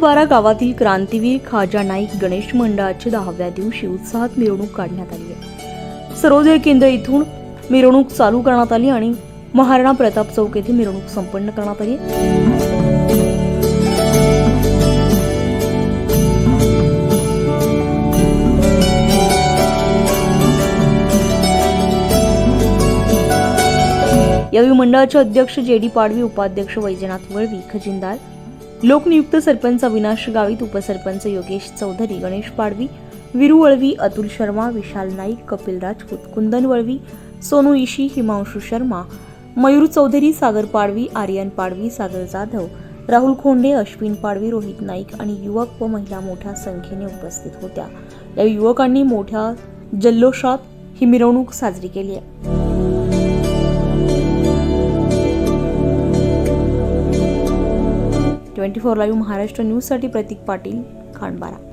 खांडबारा गावातील क्रांतीवीर खाजा नाईक गणेश मंडळाची 10व्या दिवशी उत्साहात मिरवणूक काढण्यात आली आहे। सर्वोदय केंद्र इथून मिरवणूक चालू करण्यात आली आणि महाराणा प्रताप चौक येथे मिरवणूक संपन्न करण्यात आली। यावेळी मंडळाचे अध्यक्ष जे.डी. पाडवी, उपाध्यक्ष वैजनाथ वळवी, खजिनदार लोकनियुक्त सरपंच अविनाश गावित, उपसरपंच योगेश चौधरी, गणेश पाडवी, वीरू वळवी, अतुल शर्मा, विशाल नाईक, कपिल राजपूत, कुंदन वळवी, सोनू इशी, हिमांशु शर्मा, मयूर चौधरी, सागर पाडवी, आर्यन पाडवी, सागर जाधव, राहुल खोंडे, अश्विन पाडवी, रोहित नाईक आणि युवक व महिला मोठ्या संख्येने उपस्थित होत्या। या युवकांनी मोठ्या जल्लोषात ही मिरवणूक साजरी केली आहे। 24 लाईव्ह महाराष्ट्र न्यूजसाठी प्रतीक पाटील, खांडबारा।